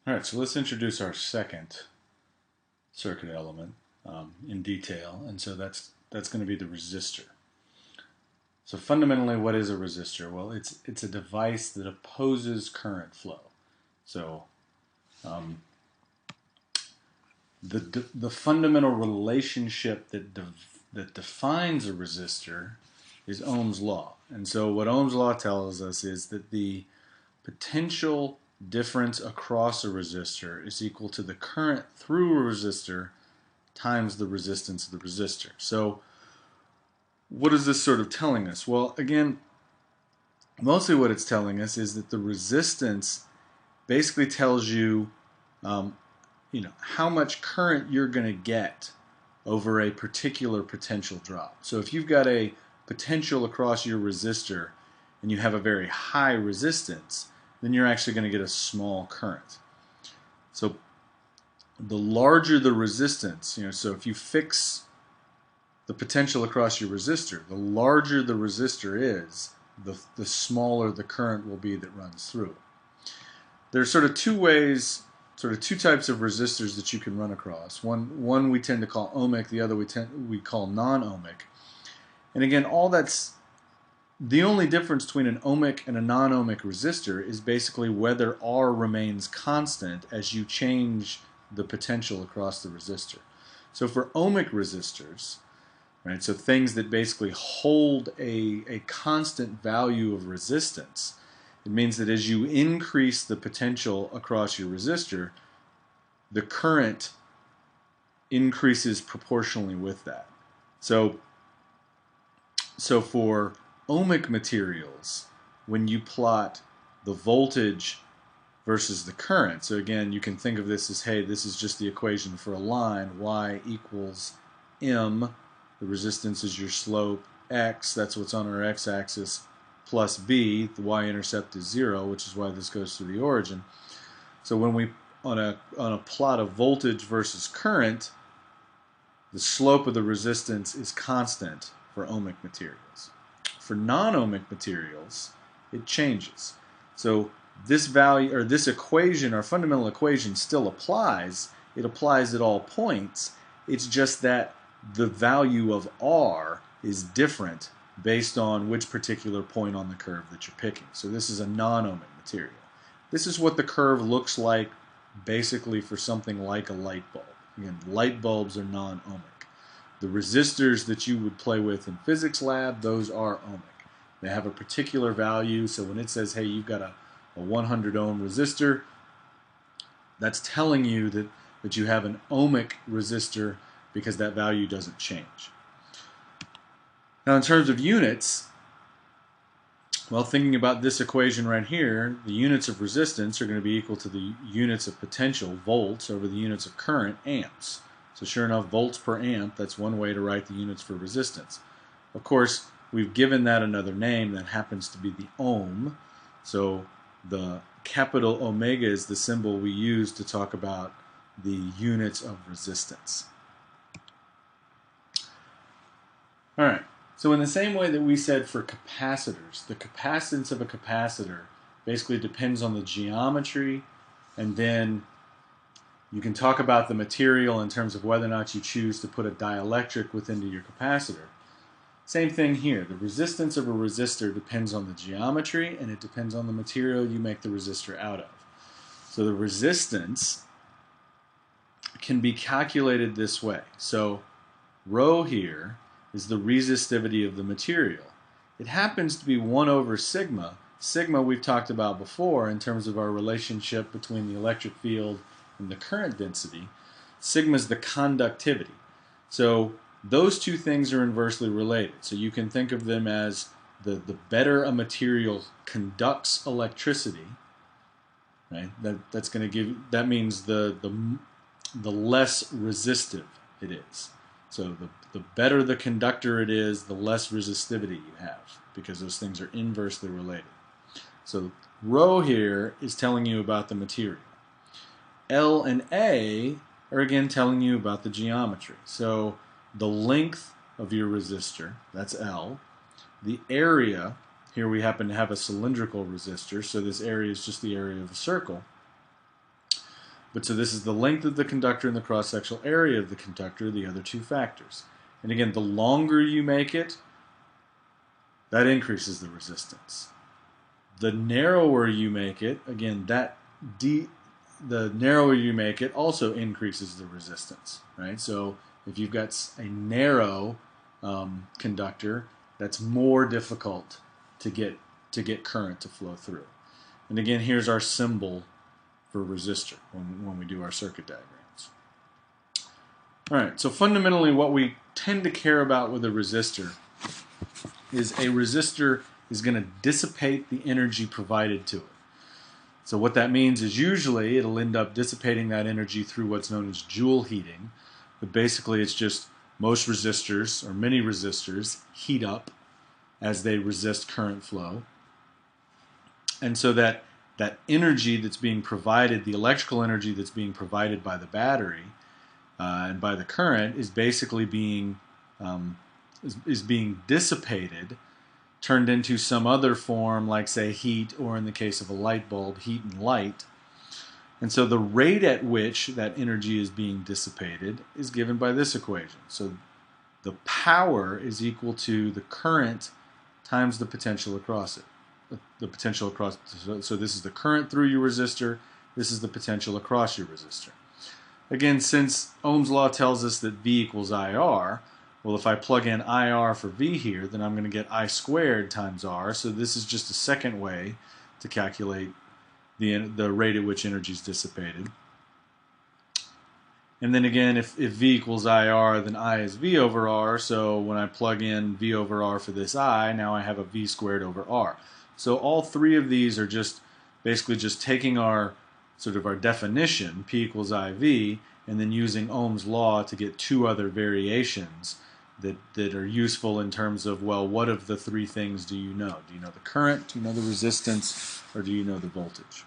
Alright, so let's introduce our second circuit element in detail, and so that's going to be the resistor. So fundamentally, what is a resistor? Well, it's a device that opposes current flow. So um, the fundamental relationship that defines a resistor is Ohm's law. And so what Ohm's law tells us is that the potential difference across a resistor is equal to the current through a resistor times the resistance of the resistor. So what is this sort of telling us? Well, again, mostly what it's telling us is that the resistance basically tells you, how much current you're going to get over a particular potential drop. So if you've got a potential across your resistor and you have a very high resistance, then you're actually going to get a small current. So the larger the resistance, so if you fix the potential across your resistor, the larger the resistor is, the smaller the current will be that runs through it. There's sort of two types of resistors that you can run across. One we tend to call ohmic, the other we call non-ohmic. And again, the only difference between an ohmic and a non-ohmic resistor is basically whether R remains constant as you change the potential across the resistor. So for ohmic resistors, right, so things that basically hold a constant value of resistance, it means that as you increase the potential across your resistor, the current increases proportionally with that. So for ohmic materials, when you plot the voltage versus the current, so again, you can think of this as, hey, this is just the equation for a line, y equals m, the resistance is your slope, x, that's what's on our x-axis, plus b, the y-intercept is 0, which is why this goes through the origin. So when we, on a plot of voltage versus current, the slope of the resistance is constant for ohmic materials. For non-ohmic materials, it changes. So this value, or this equation, our fundamental equation, still applies. It applies at all points. It's just that the value of R is different based on which particular point on the curve that you're picking. So this is a non-ohmic material. This is what the curve looks like basically for something like a light bulb. Again, light bulbs are non-ohmic. The resistors that you would play with in physics lab, those are ohmic. They have a particular value, so when it says, hey, you've got a 100 ohm resistor, that's telling you that you have an ohmic resistor because that value doesn't change. Now in terms of units, well, thinking about this equation right here, the units of resistance are going to be equal to the units of potential, volts, over the units of current, amps. So sure enough, volts per amp, that's one way to write the units for resistance. Of course, we've given that another name that happens to be the ohm. So the capital omega is the symbol we use to talk about the units of resistance. All right, so in the same way that we said for capacitors, the capacitance of a capacitor basically depends on the geometry, and then you can talk about the material in terms of whether or not you choose to put a dielectric within your capacitor. Same thing here. The resistance of a resistor depends on the geometry, and it depends on the material you make the resistor out of. So the resistance can be calculated this way. So rho here is the resistivity of the material. It happens to be 1 over sigma. Sigma we've talked about before in terms of our relationship between the electric field and the current density. Sigma is the conductivity. So those two things are inversely related. So you can think of them as the better a material conducts electricity, right? That means the less resistive it is. So the better the conductor it is, the less resistivity you have, because those things are inversely related. So rho here is telling you about the material. L and A are again telling you about the geometry. So the length of your resistor, that's L. The area, here we happen to have a cylindrical resistor, so this area is just the area of a circle. But so this is the length of the conductor and the cross-sectional area of the conductor, the other two factors. And again, the longer you make it, that increases the resistance. The narrower you make it, again, the narrower you make it also increases the resistance, right? So if you've got a narrow conductor, that's more difficult to get current to flow through. And again, here's our symbol for resistor when we do our circuit diagrams. All right, so fundamentally what we tend to care about with a resistor is going to dissipate the energy provided to it. So what that means is usually it'll end up dissipating that energy through what's known as Joule heating, but basically it's just most resistors, or many resistors, heat up as they resist current flow. And so that energy that's being provided, the electrical energy that's being provided by the battery and by the current, is basically being dissipated, turned into some other form, like say heat, or in the case of a light bulb, heat and light. And so the rate at which that energy is being dissipated is given by this equation. So the power is equal to the current times the potential across it. So this is the current through your resistor, this is the potential across your resistor. Again, since Ohm's law tells us that V equals IR, well, if I plug in IR for V here, then I'm going to get I squared times R. So this is just a second way to calculate the rate at which energy is dissipated. And then again, if V equals IR, then I is V over R. So when I plug in V over R for this I, now I have a V squared over R. So all three of these are just basically just taking our definition, P equals IV, and then using Ohm's law to get two other variations that are useful in terms of, well, what of the three things do you know? Do you know the current, do you know the resistance, or do you know the voltage?